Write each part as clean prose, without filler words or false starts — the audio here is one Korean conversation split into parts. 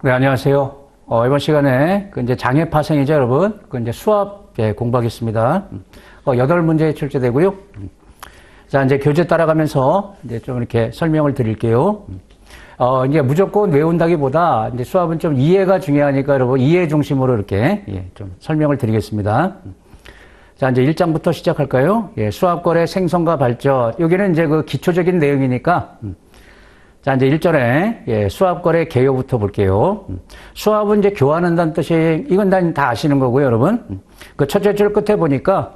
네, 안녕하세요. 이번 시간에 이제 장애 파생이죠, 여러분. 이제 수학 공부하겠습니다. 8문제 출제되고요. 자, 이제 교재 따라가면서 이제 좀 이렇게 설명을 드릴게요. 이제 무조건 외운다기보다 이제 수학은 좀 이해가 중요하니까 여러분 이해 중심으로 이렇게 좀 설명을 드리겠습니다. 자, 이제 1장부터 시작할까요? 수합권의 생성과 발전. 여기는 이제 그 기초적인 내용이니까. 자, 이제 1절에 수합권의 개요부터 볼게요. 수합은 이제 교환한다는 뜻이, 이건 다 아시는 거고요, 여러분. 그 첫째 줄 끝에 보니까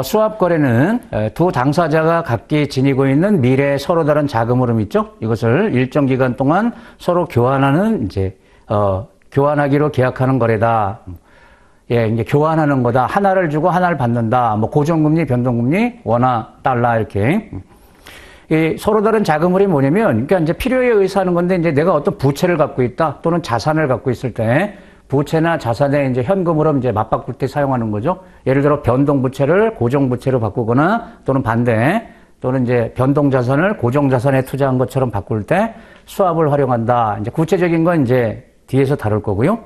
수합거래는 두 당사자가 각기 지니고 있는 미래 서로 다른 자금 흐름 있죠? 이것을 일정 기간 동안 서로 교환하는 이제 교환하기로 계약하는 거래다. 이제 교환하는 거다. 하나를 주고 하나를 받는다. 뭐 고정금리, 변동금리, 원화, 달러 이렇게. 서로 다른 자금 흐름이 뭐냐면, 그러니까 이제 필요에 의해서 하는 건데, 이제 내가 어떤 부채를 갖고 있다, 또는 자산을 갖고 있을 때, 부채나 자산에 이제 현금으로 이제 맞바꿀 때 사용하는 거죠. 예를 들어 변동부채를 고정부채로 바꾸거나, 또는 반대, 또는 이제 변동자산을 고정자산에 투자한 것처럼 바꿀 때 수합을 활용한다. 이제 구체적인 건 이제 뒤에서 다룰 거고요.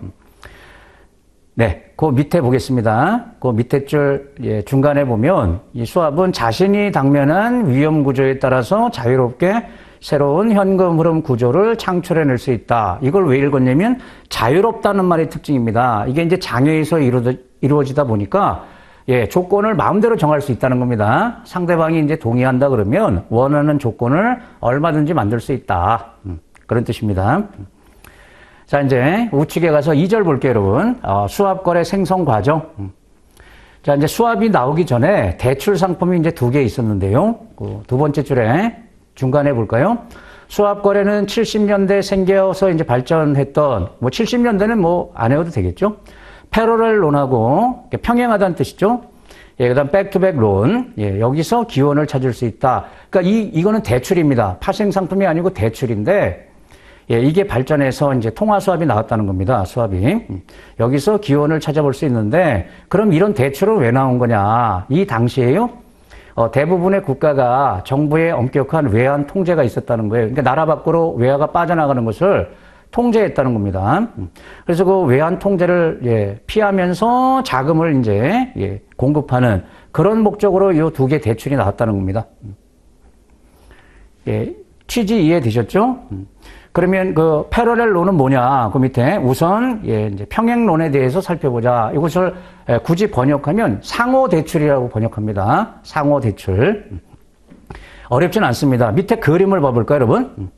네, 그 밑에 보겠습니다. 그 밑에 줄 중간에 보면 이 수합은 자신이 당면한 위험 구조에 따라서 자유롭게 새로운 현금 흐름 구조를 창출해낼 수 있다. 이걸 왜 읽었냐면 자유롭다는 말의 특징입니다. 이게 이제 장애에서 이루어지다 보니까 조건을 마음대로 정할 수 있다는 겁니다. 상대방이 이제 동의한다 그러면 원하는 조건을 얼마든지 만들 수 있다. 그런 뜻입니다. 자, 이제 우측에 가서 2절 볼게요, 여러분. 수합거래 생성 과정. 자, 이제 수합이 나오기 전에 대출 상품이 이제 2개 있었는데요. 그 두 번째 줄에 중간에 볼까요? 수합거래는 70년대 생겨서 이제 발전했던, 70년대는 뭐 안 해도 되겠죠? 패러렐론하고 평행하다는 뜻이죠. 그 다음 백투백 론. 여기서 기원을 찾을 수 있다. 그러니까 이거는 대출입니다. 파생 상품이 아니고 대출인데, 이게 발전해서 이제 통화수합이 나왔다는 겁니다. 수합이. 여기서 기원을 찾아볼 수 있는데, 그럼 이런 대출은 왜 나온 거냐? 이 당시에요, 대부분의 국가가 정부의 엄격한 외환 통제가 있었다는 거예요. 그러니까 나라 밖으로 외화가 빠져나가는 것을 통제했다는 겁니다. 그래서 그 외환 통제를 피하면서 자금을 이제 공급하는 그런 목적으로 이 2개 대출이 나왔다는 겁니다. 취지 이해되셨죠? 그러면 그 패러렐론은 뭐냐? 그 밑에 우선 이제 평행론에 대해서 살펴보자. 이것을 굳이 번역하면 상호 대출이라고 번역합니다. 상호 대출. 어렵진 않습니다. 밑에 그림을 봐볼까요, 여러분?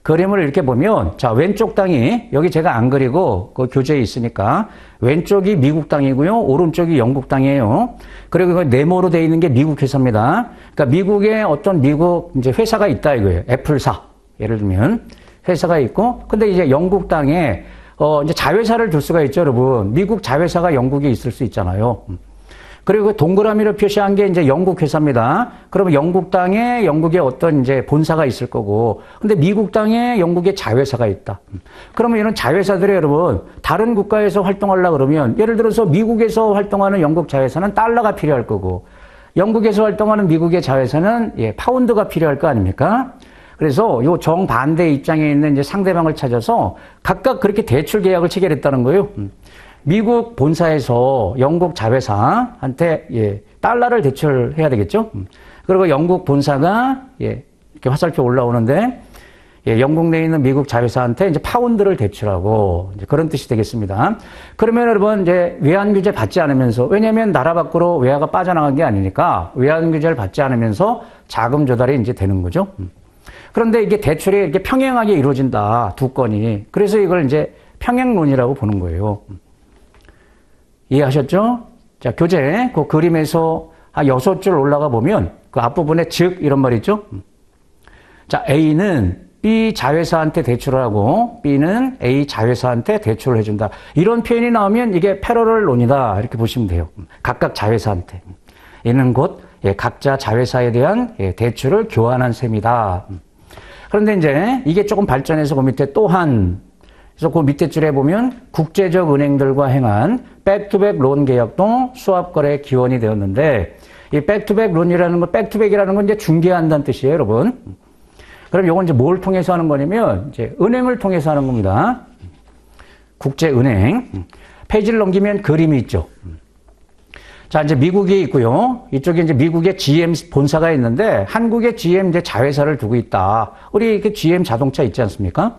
그림을 이렇게 보면, 자, 왼쪽 땅이, 여기 제가 안 그리고 그 교재에 있으니까, 왼쪽이 미국 땅이고요, 오른쪽이 영국 땅이에요. 그리고 그 네모로 되어 있는 게 미국 회사입니다. 그러니까 미국에 어떤 미국 이제 회사가 있다 이거예요. 애플사. 예를 들면. 회사가 있고, 근데 이제 영국 땅에, 이제 자회사를 줄 수가 있죠, 여러분. 미국 자회사가 영국에 있을 수 있잖아요. 그리고 그 동그라미로 표시한 게 이제 영국 회사입니다. 그러면 영국 땅에 영국의 어떤 이제 본사가 있을 거고, 근데 미국 땅에 영국의 자회사가 있다. 그러면 이런 자회사들이 여러분, 다른 국가에서 활동하려고 그러면, 예를 들어서 미국에서 활동하는 영국 자회사는 달러가 필요할 거고, 영국에서 활동하는 미국의 자회사는 파운드가 필요할 거 아닙니까? 그래서 요 정반대 입장에 있는 이제 상대방을 찾아서 각각 그렇게 대출 계약을 체결했다는 거예요. 미국 본사에서 영국 자회사한테 달러를 대출해야 되겠죠. 그리고 영국 본사가 이렇게 화살표 올라오는데 영국 내에 있는 미국 자회사한테 이제 파운드를 대출하고 이제 그런 뜻이 되겠습니다. 그러면 여러분 이제 외환 규제 받지 않으면서, 왜냐하면 나라 밖으로 외화가 빠져나간 게 아니니까 외환 규제를 받지 않으면서 자금 조달이 이제 되는 거죠. 그런데 이게 대출이 이렇게 평행하게 이루어진다, 두 건이. 그래서 이걸 이제 평행론이라고 보는 거예요. 이해하셨죠? 자, 교재, 그 그림에서 한 6줄 올라가 보면, 그 앞부분에 즉, 이런 말 있죠? 자, A는 B 자회사한테 대출을 하고, B는 A 자회사한테 대출을 해준다. 이런 표현이 나오면 이게 패러렐론이다. 이렇게 보시면 돼요. 각각 자회사한테. 이는 곧, 각자 자회사에 대한 대출을 교환한 셈이다. 그런데 이제 이게 조금 발전해서 그 밑에 또한, 그래서 그 밑에 줄에 보면 국제적 은행들과 행한 백투백 론 계약도 수합거래 기원이 되었는데, 이 백투백 론이라는 거, 백투백이라는 건 이제 중개한다는 뜻이에요, 여러분. 그럼 이건 이제 뭘 통해서 하는 거냐면, 이제 은행을 통해서 하는 겁니다. 국제은행. 페이지를 넘기면 그림이 있죠. 자, 이제 미국이 있고요. 이쪽에 이제 미국의 GM 본사가 있는데 한국의 GM 이제 자회사를 두고 있다. 우리 이렇게 GM 자동차 있지 않습니까?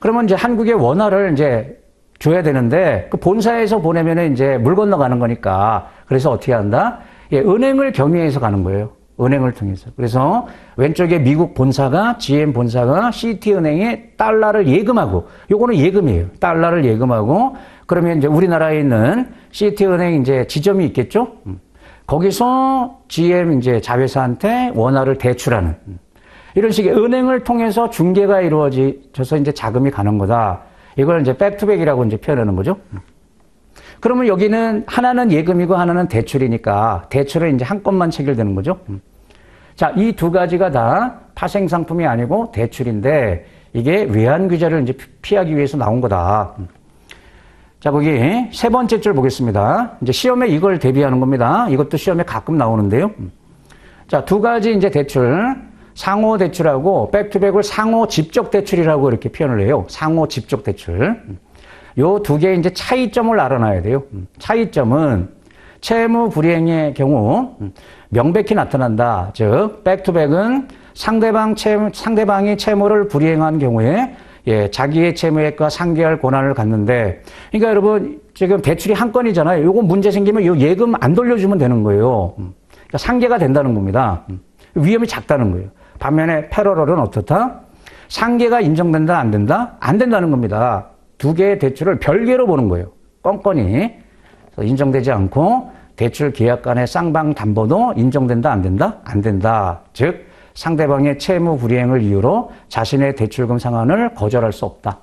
그러면 이제 한국의 원화를 이제 줘야 되는데 그 본사에서 보내면은 이제 물 건너가는 거니까 그래서 어떻게 한다? 예, 은행을 겸유해서 가는 거예요. 은행을 통해서. 그래서 왼쪽에 미국 본사가 GM 본사가 시티은행에 달러를 예금하고 요거는 예금이에요. 달러를 예금하고 그러면 이제 우리나라에 있는 시티은행 이제 지점이 있겠죠? 거기서 GM 이제 자회사한테 원화를 대출하는 이런 식의 은행을 통해서 중개가 이루어져서 이제 자금이 가는 거다. 이걸 이제 백투백이라고 이제 표현하는 거죠. 그러면 여기는 하나는 예금이고 하나는 대출이니까 대출을 이제 한 건만 체결되는 거죠. 자, 이 두 가지가 다 파생 상품이 아니고 대출인데 이게 외환 규제를 이제 피하기 위해서 나온 거다. 자, 거기 세 번째 줄 보겠습니다. 이제 시험에 이걸 대비하는 겁니다. 이것도 시험에 가끔 나오는데요. 자, 두 가지 이제 대출, 상호 대출하고 백투백을 상호 집적 대출이라고 이렇게 표현을 해요. 상호 집적 대출. 요 두 개의 이제 차이점을 알아놔야 돼요. 차이점은 채무 불이행의 경우 명백히 나타난다. 즉, 백투백은 상대방이 채무를 불이행한 경우에 예, 자기의 채무액과 상계할 권한을 갖는데, 그러니까 여러분 지금 대출이 한 건이잖아요. 요거 문제 생기면 요 예금 안 돌려주면 되는 거예요. 그러니까 상계가 된다는 겁니다. 위험이 작다는 거예요. 반면에 패러럴은 어떻다? 상계가 인정된다, 안 된다? 안 된다는 겁니다. 두 개의 대출을 별개로 보는 거예요. 껌껌이. 인정되지 않고 대출 계약 간의 쌍방 담보도 인정된다, 안 된다? 안 된다. 즉, 상대방의 채무 불이행을 이유로 자신의 대출금 상환을 거절할 수 없다.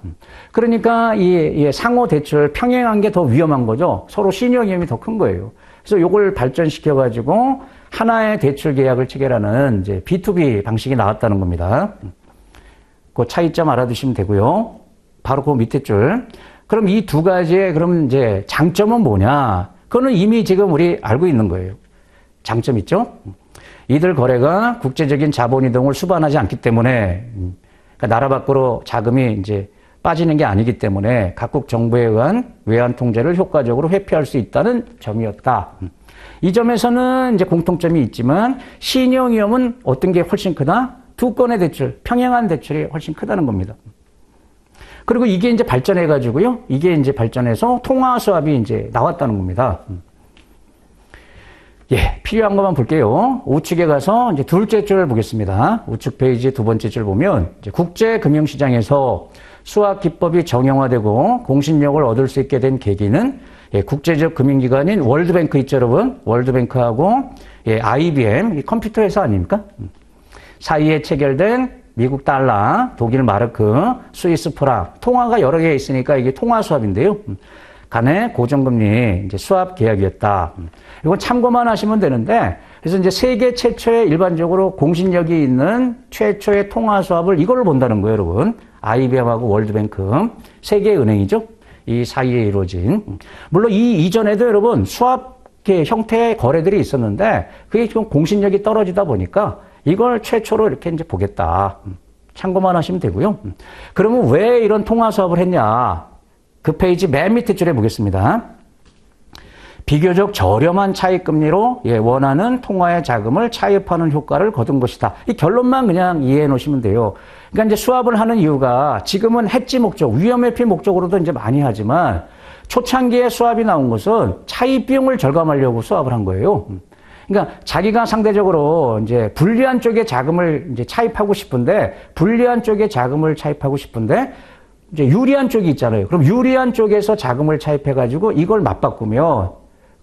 그러니까 이 상호 대출 평행한 게 더 위험한 거죠. 서로 신용 위험이 더 큰 거예요. 그래서 요걸 발전시켜 가지고 하나의 대출 계약을 체결하는 이제 B2B 방식이 나왔다는 겁니다. 그 차이점 알아두시면 되고요. 바로 그 밑에 줄. 그럼 이 두 가지의 그럼 이제 장점은 뭐냐? 그거는 이미 지금 우리 알고 있는 거예요. 장점 있죠? 이들 거래가 국제적인 자본 이동을 수반하지 않기 때문에, 그러니까 나라 밖으로 자금이 이제 빠지는 게 아니기 때문에 각국 정부에 의한 외환 통제를 효과적으로 회피할 수 있다는 점이었다. 이 점에서는 이제 공통점이 있지만 신용 위험은 어떤 게 훨씬 크다? 두 건의 대출, 평행한 대출이 훨씬 크다는 겁니다. 그리고 이게 이제 발전해가지고요. 이게 이제 발전해서 통화 수합이 이제 나왔다는 겁니다. 예, 필요한 것만 볼게요. 우측에 가서 이제 둘째 줄을 보겠습니다. 우측 페이지 두 번째 줄 보면 이제 국제 금융시장에서 수학 기법이 정형화되고 공신력을 얻을 수 있게 된 계기는 예, 국제적 금융기관인 월드뱅크 있죠, 여러분? 월드뱅크하고 예, IBM, 이 컴퓨터 회사 아닙니까? 사이에 체결된 미국 달러, 독일 마르크, 스위스 프랑, 통화가 여러 개 있으니까 이게 통화 수합인데요. 간의 고정금리 이제 수합 계약이었다. 이건 참고만 하시면 되는데, 그래서 이제 세계 최초의 일반적으로 공신력이 있는 최초의 통화 수합을 이걸로 본다는 거예요, 여러분. IBM하고 월드뱅크, 세계은행이죠. 이 사이에 이루어진. 물론 이 이전에도 여러분 수합 형태의 거래들이 있었는데, 그게 지금 공신력이 떨어지다 보니까 이걸 최초로 이렇게 이제 보겠다. 참고만 하시면 되고요. 그러면 왜 이런 통화 수합을 했냐? 그 페이지 맨 밑에 줄에 보겠습니다. 비교적 저렴한 차입금리로 예, 원하는 통화의 자금을 차입하는 효과를 거둔 것이다. 이 결론만 그냥 이해해 놓으시면 돼요. 그러니까 이제 수합을 하는 이유가 지금은 해지 목적, 위험회피 목적으로도 이제 많이 하지만 초창기에 수합이 나온 것은 차입 비용을 절감하려고 수합을 한 거예요. 그러니까 자기가 상대적으로 이제 불리한 쪽에 자금을 이제 차입하고 싶은데 이제 유리한 쪽이 있잖아요. 그럼 유리한 쪽에서 자금을 차입해가지고 이걸 맞바꾸면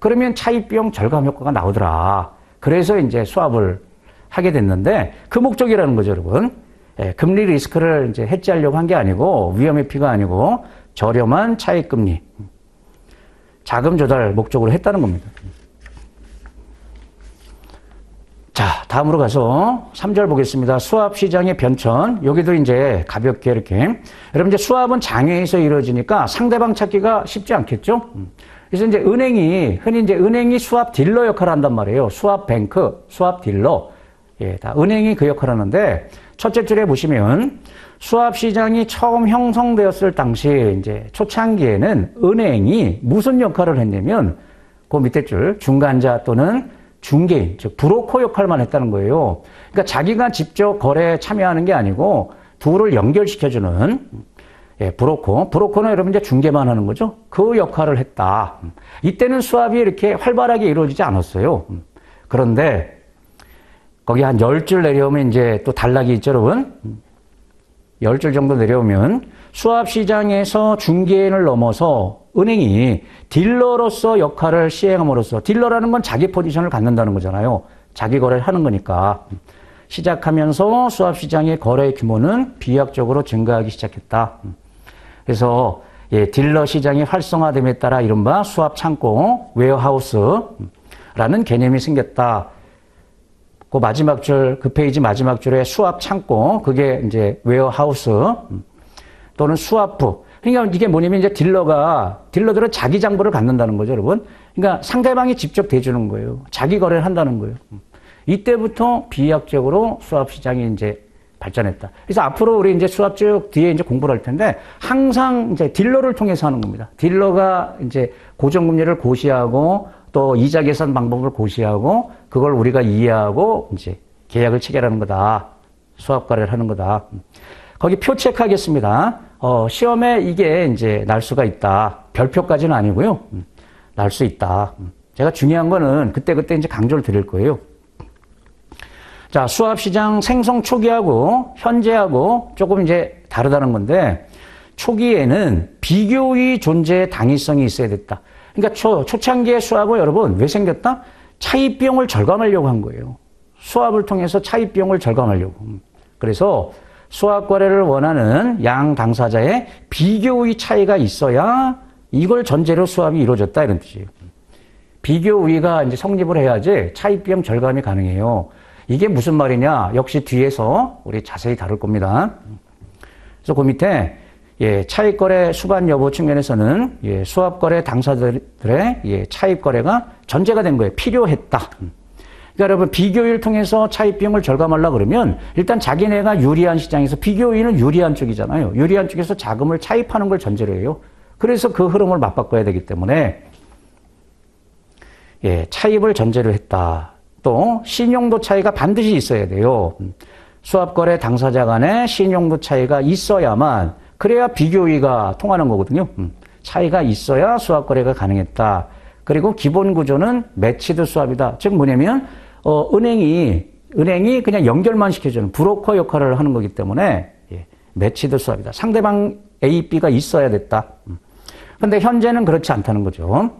그러면 차입 비용 절감 효과가 나오더라. 그래서 이제 수합을 하게 됐는데 그 목적이라는 거죠, 여러분. 예, 금리 리스크를 이제 해지하려고 한 게 아니고 위험회피가 아니고 저렴한 차입 금리, 자금 조달 목적으로 했다는 겁니다. 자, 다음으로 가서 3절 보겠습니다. 수합 시장의 변천. 여기도 이제 가볍게 이렇게. 여러분 이제 수합은 장외에서 이루어지니까 상대방 찾기가 쉽지 않겠죠? 그래서 이제 흔히 이제 은행이 수합 딜러 역할을 한단 말이에요. 수합 뱅크, 수합 딜러. 예, 다 은행이 그 역할을 하는데 첫째 줄에 보시면 수합시장이 처음 형성되었을 당시 이제 초창기에는 은행이 무슨 역할을 했냐면 그 밑에 줄 중간자 또는 중개인, 즉 브로커 역할만 했다는 거예요. 그러니까 자기가 직접 거래에 참여하는 게 아니고 둘을 연결시켜주는 브로커는 여러분 이제 중개만 하는 거죠. 그 역할을 했다. 이때는 수합이 이렇게 활발하게 이루어지지 않았어요. 그런데 거기 한 10줄 내려오면 이제 또 단락이 있죠, 여러분. 10줄 정도 내려오면 수합시장에서 중개인을 넘어서 은행이 딜러로서 역할을 시행함으로써, 딜러라는 건 자기 포지션을 갖는다는 거잖아요. 자기 거래를 하는 거니까. 시작하면서 수합시장의 거래 규모는 비약적으로 증가하기 시작했다. 그래서 딜러 시장이 활성화됨에 따라 이른바 수합 창고, 웨어하우스라는 개념이 생겼다. 그 마지막 줄, 그 페이지 마지막 줄에 수합 창고, 그게 이제 웨어하우스 또는 수합부. 그러니까 이게 뭐냐면 이제 딜러들은 자기 장부를 갖는다는 거죠, 여러분. 그러니까 상대방이 직접 대주는 거예요. 자기 거래를 한다는 거예요. 이때부터 비약적으로 수합 시장이 이제 발전했다. 그래서 앞으로 우리 이제 수합 쭉 뒤에 이제 공부를 할 텐데 항상 이제 딜러를 통해서 하는 겁니다. 딜러가 이제 고정금리를 고시하고 또 이자 계산 방법을 고시하고 그걸 우리가 이해하고 이제 계약을 체결하는 거다. 수합 거래를 하는 거다. 거기 표 체크하겠습니다. 시험에 이게 이제 날 수가 있다. 별표까지는 아니고요. 날 수 있다. 제가 중요한 거는 그때 이제 강조를 드릴 거예요. 자, 수합시장 생성 초기하고 현재하고 조금 이제 다르다는 건데 초기에는 비교의 존재의 당위성이 있어야 됐다. 그러니까 초창기의 수합은 여러분 왜 생겼다? 차입 비용을 절감하려고 한 거예요. 수합을 통해서 차입 비용을 절감하려고. 그래서 수합 거래를 원하는 양 당사자의 비교의 차이가 있어야 이걸 전제로 수합이 이루어졌다 이런 뜻이에요. 비교의가 이제 성립을 해야지 차입 비용 절감이 가능해요. 이게 무슨 말이냐? 역시 뒤에서 우리 자세히 다룰 겁니다. 그래서 그 밑에 차입거래 수반 여부 측면에서는 수합거래 당사자들의 차입거래가 전제가 된 거예요. 필요했다. 그러니까 여러분 비교의를 통해서 차입 비용을 절감하려고 그러면 일단 자기네가 유리한 시장에서 비교의는 유리한 쪽이잖아요. 유리한 쪽에서 자금을 차입하는 걸 전제로 해요. 그래서 그 흐름을 맞바꿔야 되기 때문에 차입을 전제로 했다. 또 신용도 차이가 반드시 있어야 돼요. 수합거래 당사자 간의 신용도 차이가 있어야만 그래야 비교의가 통하는 거거든요. 차이가 있어야 수합거래가 가능했다. 그리고 기본 구조는 매치드 수합이다. 즉 뭐냐면 은행이 그냥 연결만 시켜주는 브로커 역할을 하는 거기 때문에 매치드 수합이다. 상대방 A, B가 있어야 됐다. 그런데 현재는 그렇지 않다는 거죠.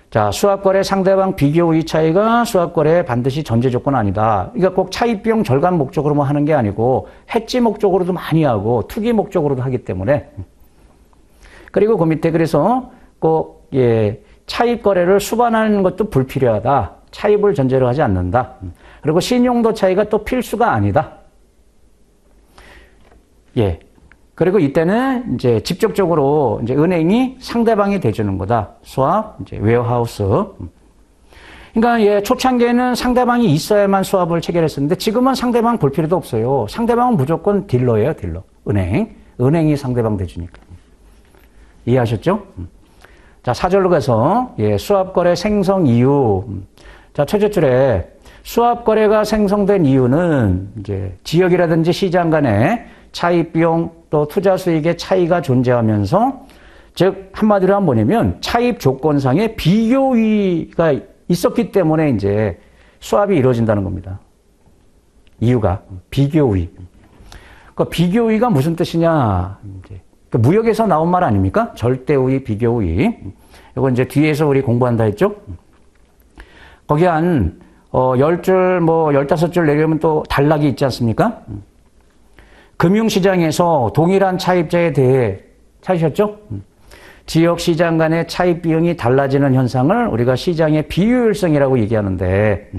자, 수합거래 상대방 비교의 차이가 수합거래의 반드시 전제 조건 아니다. 그러니까 꼭 차입비용 절감 목적으로만 하는 게 아니고 해지 목적으로도 많이 하고 투기 목적으로도 하기 때문에 그리고 그 밑에 그래서 꼭 차입거래를 수반하는 것도 불필요하다. 차입을 전제로 하지 않는다. 그리고 신용도 차이가 또 필수가 아니다. 그리고 이때는 이제 직접적으로 이제 은행이 상대방이 대주는 거다. 수합, 이제 웨어하우스. 그러니까 초창기에는 상대방이 있어야만 수합을 체결했었는데 지금은 상대방 볼 필요도 없어요. 상대방은 무조건 딜러예요, 딜러. 은행이 상대방 대주니까. 이해하셨죠? 자, 4절로 가서 수합거래 생성 이유. 자, 첫째 줄에 수합거래가 생성된 이유는 이제 지역이라든지 시장 간에 차입 비용 또 투자 수익의 차이가 존재하면서 즉 한마디로 하면 뭐냐면 차입 조건상의 비교의가 있었기 때문에 이제 수합이 이루어진다는 겁니다. 이유가 비교의. 그 비교의가 무슨 뜻이냐? 이제 그 무역에서 나온 말 아닙니까? 절대의, 비교의. 이거 이제 뒤에서 우리 공부한다 했죠? 거기 한 10줄, 15줄 내려오면 또 단락이 있지 않습니까? 금융시장에서 동일한 차입자에 대해 찾으셨죠? 지역시장 간의 차입 비용이 달라지는 현상을 우리가 시장의 비효율성이라고 얘기하는데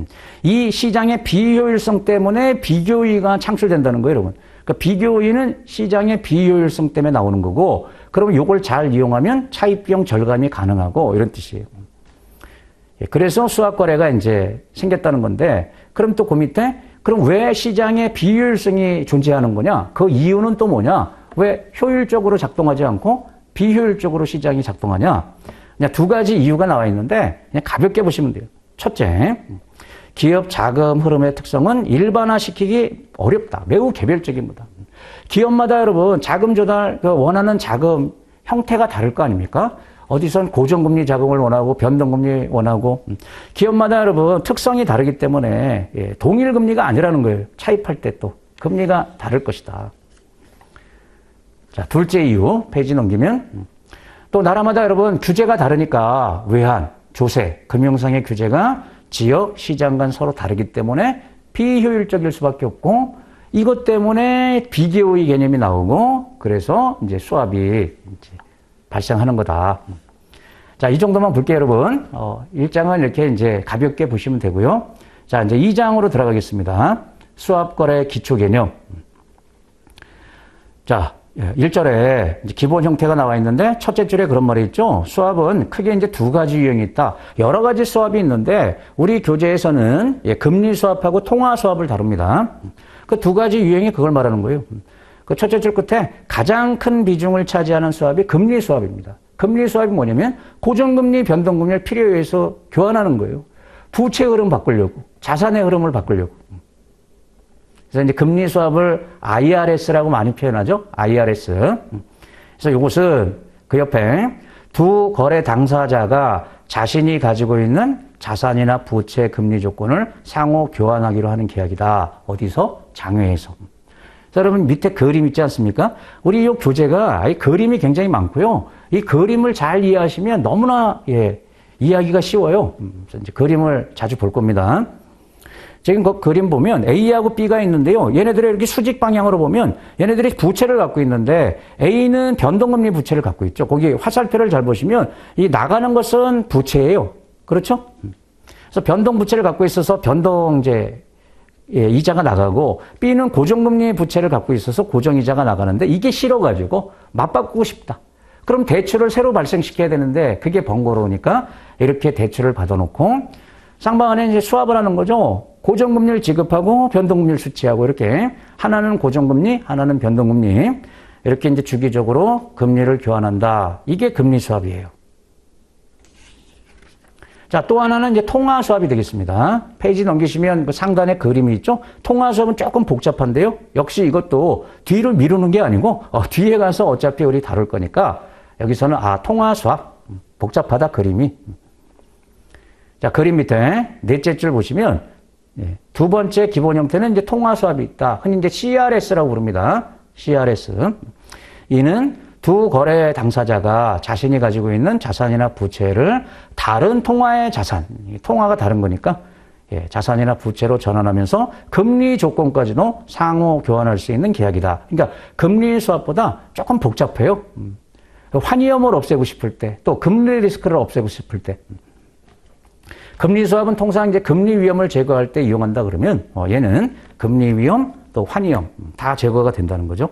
이 시장의 비효율성 때문에 비교의가 창출된다는 거예요, 여러분. 그러니까 비교의는 시장의 비효율성 때문에 나오는 거고 그러면 이걸 잘 이용하면 차입 비용 절감이 가능하고 이런 뜻이에요. 그래서 수합거래가 이제 생겼다는 건데 그럼 또 그 밑에 그럼 왜 시장에 비효율성이 존재하는 거냐? 그 이유는 또 뭐냐? 왜 효율적으로 작동하지 않고 비효율적으로 시장이 작동하냐? 그냥 두 가지 이유가 나와 있는데 그냥 가볍게 보시면 돼요. 첫째, 기업 자금 흐름의 특성은 일반화시키기 어렵다. 매우 개별적입니다. 기업마다 여러분 자금 조달, 원하는 자금 형태가 다를 거 아닙니까? 어디선 고정금리 자금을 원하고 변동금리 원하고 기업마다 여러분 특성이 다르기 때문에 동일 금리가 아니라는 거예요. 차입할 때 또 금리가 다를 것이다. 자, 둘째 이유 페이지 넘기면 또 나라마다 여러분 규제가 다르니까 외환, 조세, 금융상의 규제가 지역, 시장 간 서로 다르기 때문에 비효율적일 수밖에 없고 이것 때문에 비계호의 개념이 나오고 그래서 이제 수압이 이제 발생하는 거다. 자, 이 정도만 볼게요, 여러분. 1장은 이렇게 이제 가볍게 보시면 되고요. 자, 이제 2장으로 들어가겠습니다. 수압거래 기초 개념. 자, 1절에 기본 형태가 나와 있는데 첫째 줄에 그런 말이 있죠. 수압은 크게 이제 두 가지 유형이 있다. 여러 가지 수압이 있는데 우리 교재에서는 금리 수압하고 통화 수압을 다룹니다. 그 두 가지 유형이 그걸 말하는 거예요. 그 첫째 줄 끝에 가장 큰 비중을 차지하는 수압이 금리 수압입니다. 금리 수압이 뭐냐면 고정금리, 변동금리를 필요에 의해서 교환하는 거예요. 부채 흐름 바꾸려고, 자산의 흐름을 바꾸려고. 그래서 이제 금리 수압을 IRS라고 많이 표현하죠. IRS. 그래서 이것은 그 옆에 두 거래 당사자가 자신이 가지고 있는 자산이나 부채 금리 조건을 상호 교환하기로 하는 계약이다. 어디서? 장외에서. 자, 여러분 밑에 그림 있지 않습니까? 우리 이 교재가 그림이 굉장히 많고요. 이 그림을 잘 이해하시면 너무나 이해하기가 쉬워요. 그래서 이제 그림을 자주 볼 겁니다. 지금 그 그림 보면 A하고 B가 있는데요. 얘네들의 이렇게 수직 방향으로 보면 얘네들이 부채를 갖고 있는데 A는 변동금리 부채를 갖고 있죠. 거기 화살표를 잘 보시면 이 나가는 것은 부채예요. 그렇죠? 그래서 변동 부채를 갖고 있어서 변동 이자가 나가고 B는 고정금리 부채를 갖고 있어서 고정이자가 나가는데 이게 싫어가지고 맞바꾸고 싶다. 그럼 대출을 새로 발생시켜야 되는데 그게 번거로우니까 이렇게 대출을 받아놓고 쌍방안에 이제 수합을 하는 거죠. 고정금리를 지급하고 변동금리를 수취하고 이렇게 하나는 고정금리, 하나는 변동금리 이렇게 이제 주기적으로 금리를 교환한다. 이게 금리 수합이에요. 자, 또 하나는 이제 통화 수합이 되겠습니다. 페이지 넘기시면 그 상단에 그림이 있죠? 통화 수합은 조금 복잡한데요. 역시 이것도 뒤를 미루는 게 아니고, 뒤에 가서 어차피 우리 다룰 거니까, 여기서는, 통화 수합. 복잡하다, 그림이. 자, 그림 밑에 넷째 줄 보시면, 두 번째 기본 형태는 이제 통화 수합이 있다. 흔히 이제 CRS라고 부릅니다. CRS. 이는 두 거래 당사자가 자신이 가지고 있는 자산이나 부채를 다른 통화의 자산, 통화가 다른 거니까 자산이나 부채로 전환하면서 금리 조건까지도 상호 교환할 수 있는 계약이다. 그러니까 금리 수합보다 조금 복잡해요. 환위험을 없애고 싶을 때, 또 금리 리스크를 없애고 싶을 때. 금리 수합은 통상 이제 금리 위험을 제거할 때 이용한다 그러면 얘는 금리 위험, 또 환위험 다 제거가 된다는 거죠.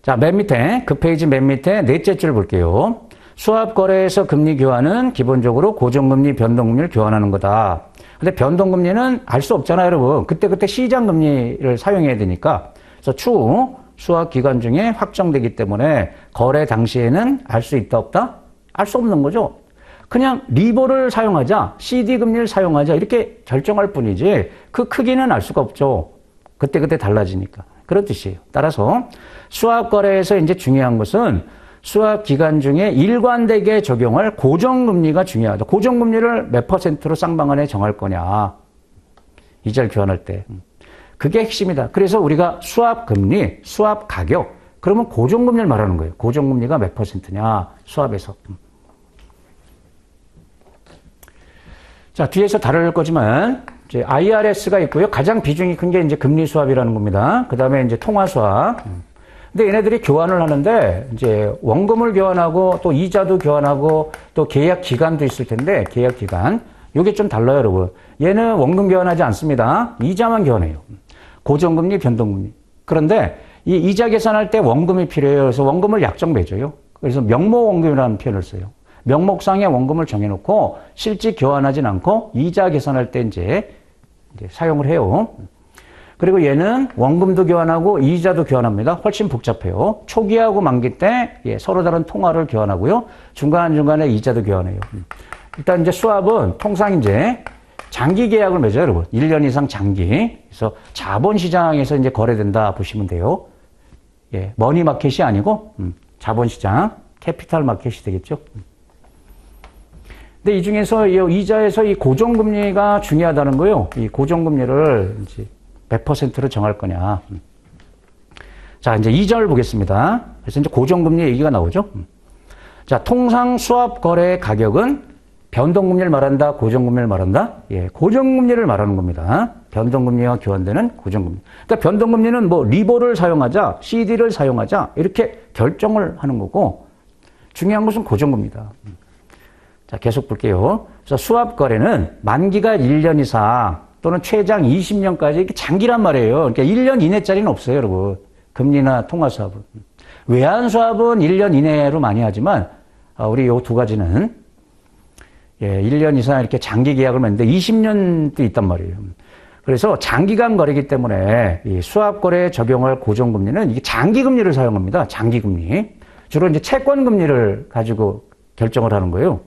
자, 맨 밑에, 그 페이지 맨 밑에 넷째 줄 볼게요. 수합 거래에서 금리 교환은 기본적으로 고정금리, 변동금리를 교환하는 거다. 근데 변동금리는 알 수 없잖아요, 여러분. 그때 시장금리를 사용해야 되니까. 그래서 추후 수합 기간 중에 확정되기 때문에 거래 당시에는 알 수 있다, 없다? 알 수 없는 거죠. 그냥 리보를 사용하자, CD금리를 사용하자 이렇게 결정할 뿐이지 그 크기는 알 수가 없죠. 그때 달라지니까. 그런 뜻이에요. 따라서 수합 거래에서 이제 중요한 것은 수합 기간 중에 일관되게 적용할 고정금리가 중요하다. 고정금리를 몇 %로 쌍방안에 정할 거냐. 이자를 교환할 때. 그게 핵심이다. 그래서 우리가 수합 금리, 수합 가격, 그러면 고정금리를 말하는 거예요. 고정금리가 몇 %냐, 수합에서. 자, 뒤에서 다룰 거지만, 이제 IRS가 있고요. 가장 비중이 큰 게 이제 금리 수합이라는 겁니다. 그 다음에 이제 통화 수합. 근데 얘네들이 교환을 하는데, 이제 원금을 교환하고, 또 이자도 교환하고, 또 계약 기간도 있을 텐데, 계약 기간. 요게 좀 달라요, 여러분. 얘는 원금 교환하지 않습니다. 이자만 교환해요. 고정금리, 변동금리. 그런데 이 이자 계산할 때 원금이 필요해요. 그래서 원금을 약정 맺어요. 그래서 명목원금이라는 표현을 써요. 명목상의 원금을 정해놓고 실제 교환하진 않고 이자 계산할 때 이제 이제 사용을 해요. 그리고 얘는 원금도 교환하고 이자도 교환합니다. 훨씬 복잡해요. 초기하고 만기 때 서로 다른 통화를 교환하고요. 중간중간에 이자도 교환해요. 일단 이제 수합은 통상 이제 장기 계약을 맺어요, 여러분. 1년 이상 장기. 그래서 자본시장에서 이제 거래된다 보시면 돼요. 머니 마켓이 아니고 자본시장, 캐피탈 마켓이 되겠죠. 근데 이 중에서 이자에서 이 고정금리가 중요하다는 거예요. 이 고정금리를 이제 몇 %로 정할 거냐. 자, 이제 2절 보겠습니다. 그래서 이제 고정금리 얘기가 나오죠. 자, 통상 수합 거래 가격은 변동금리를 말한다, 고정금리를 말한다? 고정금리를 말하는 겁니다. 변동금리와 교환되는 고정금리. 그러니까 변동금리는 뭐 리보를 사용하자, CD를 사용하자 이렇게 결정을 하는 거고 중요한 것은 고정금리다. 자, 계속 볼게요. 그래서 수합 거래는 만기가 1년 이상 또는 최장 20년까지 이렇게 장기란 말이에요. 그러니까 1년 이내짜리는 없어요, 여러분. 금리나 통화 수합은. 외환 수합은 1년 이내로 많이 하지만 우리 요 두 가지는 1년 이상 이렇게 장기 계약을 맺는데 20년도 있단 말이에요. 그래서 장기간 거래이기 때문에 이 수합 거래에 적용할 고정금리는 이게 장기금리를 사용합니다. 장기금리. 주로 이제 채권금리를 가지고 결정을 하는 거예요.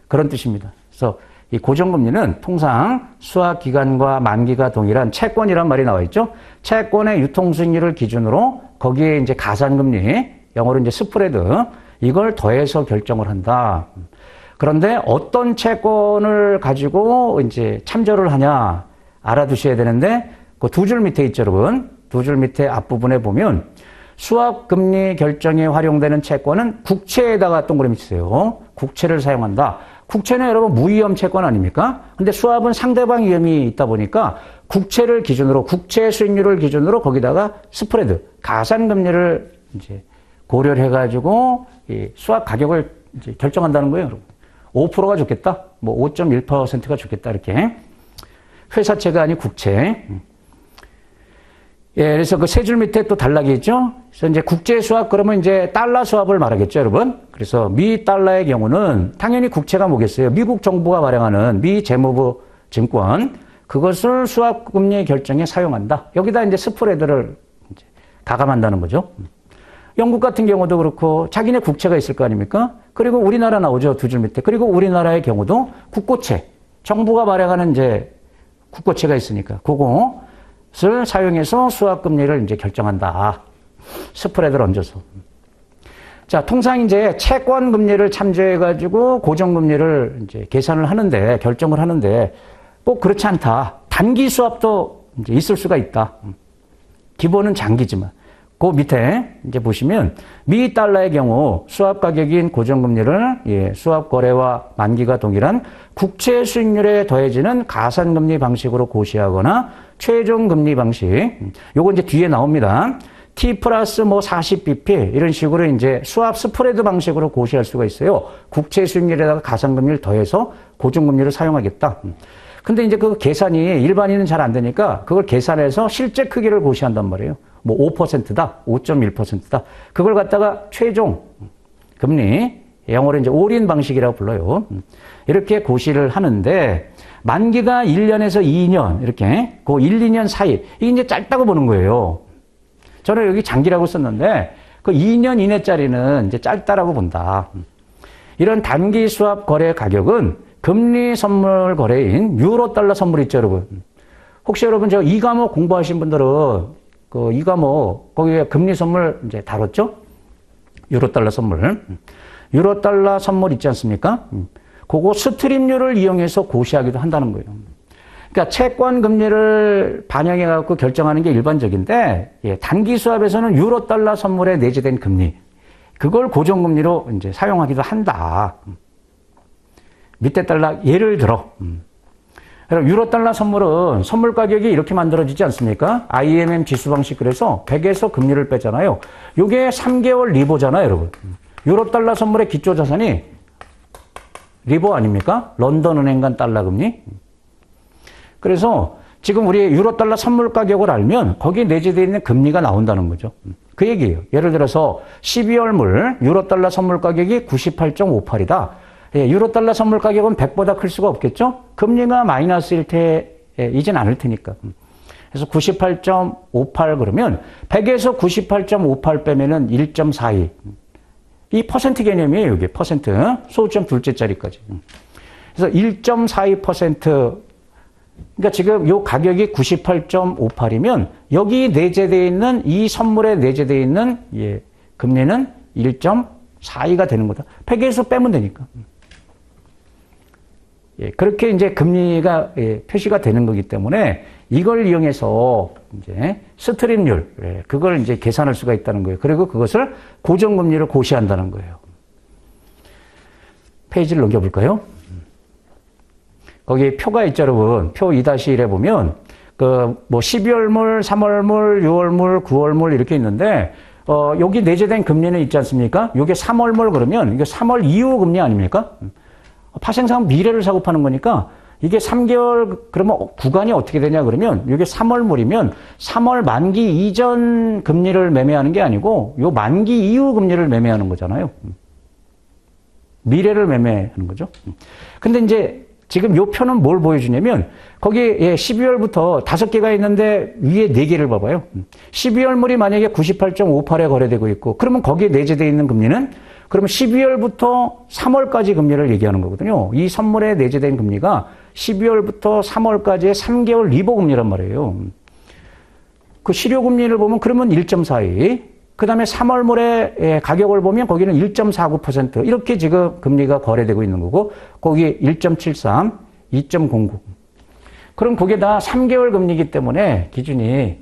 그런 뜻입니다. 그래서 이 고정금리는 통상 수합 기간과 만기가 동일한 채권이란 말이 나와 있죠. 채권의 유통수익률을 기준으로 거기에 이제 가산금리, 영어로 이제 스프레드, 이걸 더해서 결정을 한다. 그런데 어떤 채권을 가지고 이제 참조를 하냐 알아두셔야 되는데 그 두 줄 밑에 있죠, 여러분. 두 줄 밑에 앞부분에 보면 수합금리 결정에 활용되는 채권은 국채에다가 동그라미 치세요. 국채를 사용한다. 국채는 여러분 무위험 채권 아닙니까? 근데 수합은 상대방 위험이 있다 보니까 국채를 기준으로, 국채 수익률을 기준으로 거기다가 스프레드, 가산금리를 이제 고려를 해가지고 이 수합 가격을 이제 결정한다는 거예요, 여러분. 5%가 좋겠다? 뭐 5.1%가 좋겠다, 이렇게. 회사채가 아닌 국채. 그래서 그 세 줄 밑에 또 단락이 있죠? 그래서 이제 국제 수합 그러면 이제 달러 수합을 말하겠죠, 여러분? 그래서 미 달러의 경우는 당연히 국채가 뭐겠어요? 미국 정부가 발행하는 미 재무부 증권. 그것을 수합금리 결정에 사용한다. 여기다 이제 스프레드를 이제 가감한다는 거죠. 영국 같은 경우도 그렇고 자기네 국채가 있을 거 아닙니까? 그리고 우리나라 나오죠, 두 줄 밑에. 그리고 우리나라의 경우도 국고채. 정부가 발행하는 이제 국고채가 있으니까 그것을 사용해서 수합금리를 이제 결정한다. 스프레드를 얹어서. 자, 통상 이제 채권금리를 참조해가지고 고정금리를 이제 계산을 하는데, 결정을 하는데 꼭 그렇지 않다. 단기 수합도 이제 있을 수가 있다. 기본은 장기지만. 그 밑에 이제 보시면 미 달러의 경우 수합 가격인 고정금리를 수합 거래와 만기가 동일한 국채 수익률에 더해지는 가산금리 방식으로 고시하거나 최종 금리 방식. 요거 이제 뒤에 나옵니다. T 플러스 뭐 40bp 이런 식으로 이제 수합 스프레드 방식으로 고시할 수가 있어요. 국채 수익률에다가 가산금리를 더해서 고정금리를 사용하겠다. 근데 이제 그 계산이 일반인은 잘 안 되니까 그걸 계산해서 실제 크기를 고시한단 말이에요. 뭐 5%다, 5.1%다. 그걸 갖다가 최종 금리, 영어로 이제 올인 방식이라고 불러요. 이렇게 고시를 하는데 만기가 1년에서 2년 이렇게 그 1, 2년 사이 이게 이제 짧다고 보는 거예요. 저는 여기 장기라고 썼는데 그 2년 이내짜리는 이제 짧다라고 본다. 이런 단기 수합 거래 가격은 금리 선물 거래인 유로 달러 선물 있죠, 여러분. 혹시 여러분 저 이 과목 공부하신 분들은 그 이 과목 거기에 금리 선물 이제 다뤘죠? 유로 달러 선물. 유로 달러 선물 있지 않습니까? 그거 스트림률을 이용해서 고시하기도 한다는 거예요. 그러니까 채권 금리를 반영해 갖고 결정하는 게 일반적인데 단기 수합에서는 유로 달러 선물에 내재된 금리 그걸 고정금리로 이제 사용하기도 한다. 밑에 달락 예를 들어 유로 달러 선물은 선물 가격이 이렇게 만들어지지 않습니까? IMM 지수 방식 그래서 100에서 금리를 빼잖아요. 이게 3개월 리보잖아요, 여러분. 유로 달러 선물의 기초 자산이 리보 아닙니까? 런던 은행 간 달러 금리. 그래서 지금 우리 유로 달러 선물 가격을 알면 거기에 내재되어 있는 금리가 나온다는 거죠. 그 얘기예요. 예를 들어서 12월 물 유로 달러 선물 가격이 98.58이다. 유로 달러 선물 가격은 100보다 클 수가 없겠죠? 금리가 마이너스일 이진 않을 테니까. 그래서 98.58 그러면 100에서 98.58 빼면은 1.42. 이 퍼센트 개념이에요, 이게 퍼센트. 소수점 둘째 자리까지. 그래서 1.42%, 그러니까 지금 요 가격이 98.58이면 여기 내재되어 있는 이 선물에 내재되어 있는 금리는 1.42가 되는 거다. 100에서 빼면 되니까. 그렇게 이제 금리가 표시가 되는 거기 때문에 이걸 이용해서 이제 스트립률, 그걸 이제 계산할 수가 있다는 거예요. 그리고 그것을 고정금리를 고시한다는 거예요. 페이지를 넘겨볼까요? 거기 표가 있죠, 여러분. 표 2-1에 보면, 뭐 12월물, 3월물, 6월물, 9월물 이렇게 있는데, 여기 내재된 금리는 있지 않습니까? 이게 3월물 그러면, 이게 3월 이후 금리 아닙니까? 파생상 미래를 사고 파는 거니까, 이게 3개월, 그러면 구간이 어떻게 되냐 그러면, 이게 3월물이면 3월 만기 이전 금리를 매매하는 게 아니고, 요 만기 이후 금리를 매매하는 거잖아요. 미래를 매매하는 거죠. 근데 이제, 지금 요 표는 뭘 보여주냐면, 거기 12월부터 5개가 있는데, 위에 4개를 봐봐요. 12월물이 만약에 98.58에 거래되고 있고, 그러면 거기에 내재되어 있는 금리는, 그러면 12월부터 3월까지 금리를 얘기하는 거거든요. 이 선물에 내재된 금리가 12월부터 3월까지의 3개월 리보 금리란 말이에요. 그 실효 금리를 보면 그러면 1.42. 그 다음에 3월물의 가격을 보면 거기는 1.49%. 이렇게 지금 금리가 거래되고 있는 거고, 거기 1.73, 2.09. 그럼 그게 다 3개월 금리이기 때문에 기준이,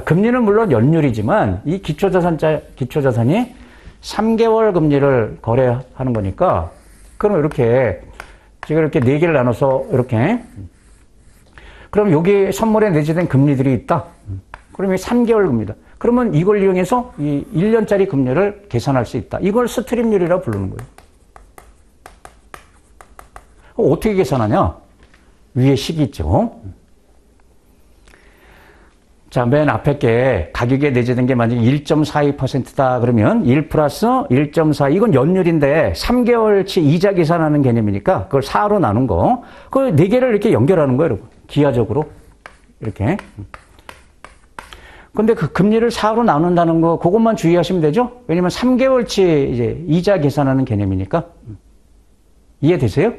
금리는 물론 연율이지만 이 기초자산이 3개월 금리를 거래하는 거니까, 그럼 이렇게, 지금 이렇게 4개를 나눠서 이렇게, 그럼 여기 선물에 내재된 금리들이 있다. 그럼 이게 3개월 금리다. 그러면 이걸 이용해서 이 1년짜리 금리를 계산할 수 있다. 이걸 스트립률이라고 부르는 거예요. 어떻게 계산하냐? 위에 식이 있죠. 자, 맨 앞에 게 가격에 내재된 게 만약에 1.42%다 그러면 1 플러스 1.4, 이건 연율인데 3개월치 이자 계산하는 개념이니까 그걸 4로 나눈 거. 그 4개를 이렇게 연결하는 거예요, 여러분. 기하적으로. 이렇게. 근데 그 금리를 4로 나눈다는 거, 그것만 주의하시면 되죠? 왜냐면 3개월치 이제 이자 계산하는 개념이니까. 이해되세요?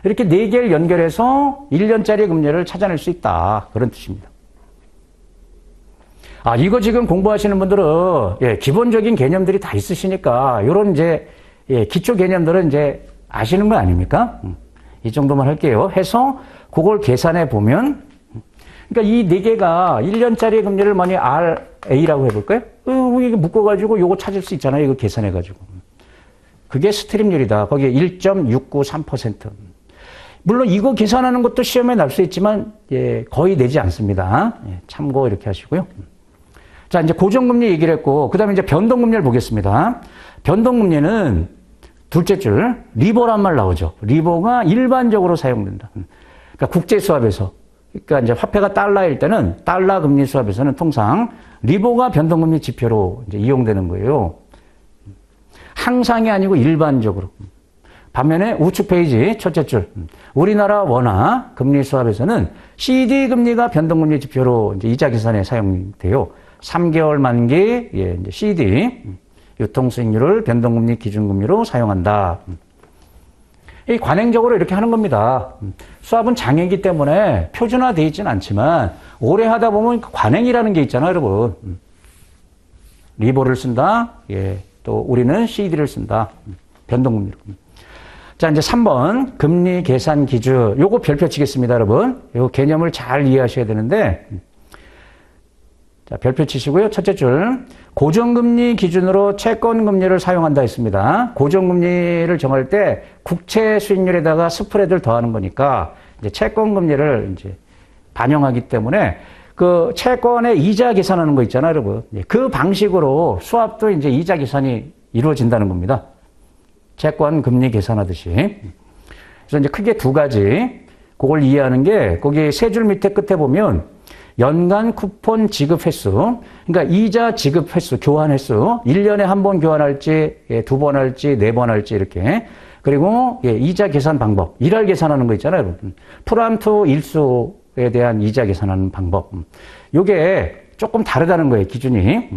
이렇게 4개를 연결해서 1년짜리 금리를 찾아낼 수 있다. 그런 뜻입니다. 이거 지금 공부하시는 분들은, 기본적인 개념들이 다 있으시니까, 요런 이제, 기초 개념들은 이제 아시는 거 아닙니까? 이 정도만 할게요. 해서, 그걸 계산해 보면, 그러니까 이 4개가 1년짜리 금리를 만약에 RA라고 해볼까요? 이게 묶어가지고 요거 찾을 수 있잖아요. 이거 계산해가지고. 그게 스트립률이다. 거기에 1.693%. 물론 이거 계산하는 것도 시험에 날 수 있지만, 거의 내지 않습니다. 참고 이렇게 하시고요. 자, 이제 고정금리 얘기를 했고, 그 다음에 이제 변동금리를 보겠습니다. 변동금리는 둘째 줄, 리보란 말 나오죠. 리보가 일반적으로 사용된다. 그러니까 국제수합에서. 그러니까 이제 화폐가 달러일 때는 달러 금리 수합에서는 통상 리보가 변동금리 지표로 이제 이용되는 거예요. 항상이 아니고 일반적으로. 반면에 우측 페이지 첫째 줄, 우리나라 원화 금리 수합에서는 CD 금리가 변동금리 지표로 이제 이자 계산에 사용돼요. 3개월 만기 이제 CD 유통수익률을 변동금리 기준금리로 사용한다. 이 관행적으로 이렇게 하는 겁니다. 수합은 장애이기 때문에 표준화되어 있지는 않지만 오래 하다 보면 관행이라는 게 있잖아요, 여러분. 리보를 쓴다. 또 우리는 CD를 쓴다. 변동금리로. 자, 이제 3번 금리 계산 기준. 요거 별표 치겠습니다, 여러분. 요 개념을 잘 이해하셔야 되는데, 자, 별표 치시고요. 첫째 줄. 고정금리 기준으로 채권금리를 사용한다 했습니다. 고정금리를 정할 때 국채 수익률에다가 스프레드를 더하는 거니까 이제 채권금리를 이제 반영하기 때문에 그 채권의 이자 계산하는 거 있잖아요, 여러분. 그 방식으로 수합도 이제 이자 계산이 이루어진다는 겁니다. 채권 금리 계산하듯이. 그래서 이제 크게 두 가지. 그걸 이해하는 게 거기 세 줄 밑에 끝에 보면 연간 쿠폰 지급 횟수, 그러니까 이자 지급 횟수, 교환 횟수, 1년에 한 번 교환할지, 2번 할지, 4번 할지 이렇게. 그리고 이자 계산 방법, 일할 계산하는 거 있잖아요, 여러분. 프람투 일수에 수에 대한 이자 계산하는 방법. 요게 조금 다르다는 거예요, 기준이.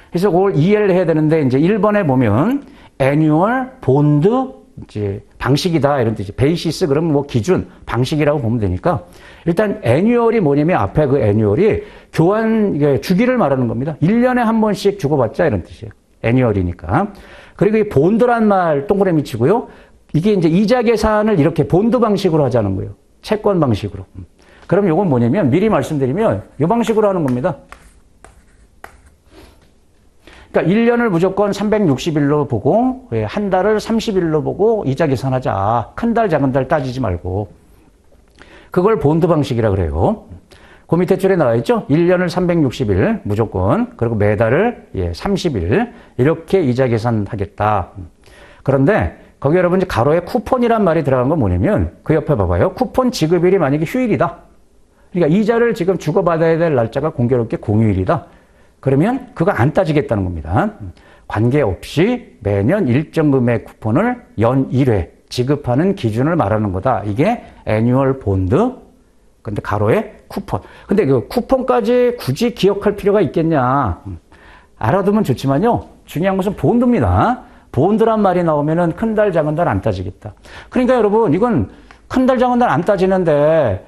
그래서 그걸 이해를 해야 되는데, 이제 1번에 보면, 애뉴얼 본드 이제 방식이다 이런 뜻이. 베이시스 그러면 뭐 기준, 방식이라고 보면 되니까 일단 애뉴얼이 뭐냐면 앞에 그 애뉴얼이 교환 이게 주기를 말하는 겁니다. 1년에 한 번씩 주고받자 이런 뜻이에요. 애뉴얼이니까. 그리고 이 본드란 말 동그라미 치고요. 이게 이제 이자 계산을 이렇게 본드 방식으로 하자는 거예요. 채권 방식으로. 그럼 이건 뭐냐면 미리 말씀드리면 이 방식으로 하는 겁니다. 그러니까 1년을 무조건 360일로 보고 한 달을 30일로 보고 이자 계산하자. 큰 달 작은 달 따지지 말고. 그걸 본드 방식이라 그래요. 그 밑에 줄에 나와 있죠. 1년을 360일 무조건 그리고 매달을 30일 이렇게 이자 계산하겠다. 그런데 거기 여러분 이제 가로에 쿠폰이란 말이 들어간 건 뭐냐면 그 옆에 봐봐요. 쿠폰 지급일이 만약에 휴일이다. 그러니까 이자를 지금 주고받아야 될 날짜가 공교롭게 공휴일이다. 그러면 그거 안 따지겠다는 겁니다. 관계없이 매년 일정 금액 쿠폰을 연 1회 지급하는 기준을 말하는 거다. 이게 애뉴얼 본드. 근데 가로에 쿠폰. 근데 그 쿠폰까지 굳이 기억할 필요가 있겠냐. 알아두면 좋지만요. 중요한 것은 본드입니다. 본드란 말이 나오면은 큰 달, 작은 달 안 따지겠다. 그러니까 여러분, 이건 큰 달, 작은 달 안 따지는데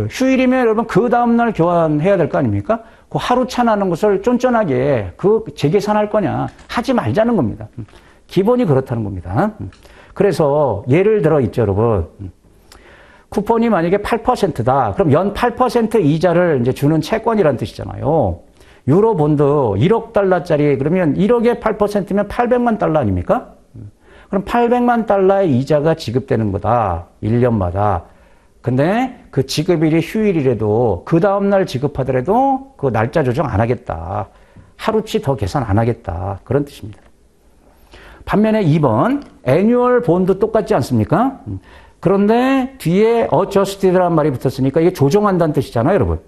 휴일이면 여러분 그 다음날 교환해야 될 거 아닙니까? 그 하루 차 나는 것을 쫀쫀하게 그 재계산할 거냐. 하지 말자는 겁니다. 기본이 그렇다는 겁니다. 그래서 예를 들어 있죠, 여러분. 쿠폰이 만약에 8%다. 그럼 연 8% 이자를 이제 주는 채권이란 뜻이잖아요. 유로 본드 1억 달러짜리 그러면 1억에 8%면 800만 달러 아닙니까? 그럼 800만 달러의 이자가 지급되는 거다. 1년마다. 근데 그 지급일이 휴일이라도 그 다음날 지급하더라도 그 날짜 조정 안 하겠다. 하루치 더 계산 안 하겠다. 그런 뜻입니다. 반면에 2번 애뉴얼 본드 똑같지 않습니까? 그런데 뒤에 adjusted라는 말이 붙었으니까 이게 조정한다는 뜻이잖아요, 여러분.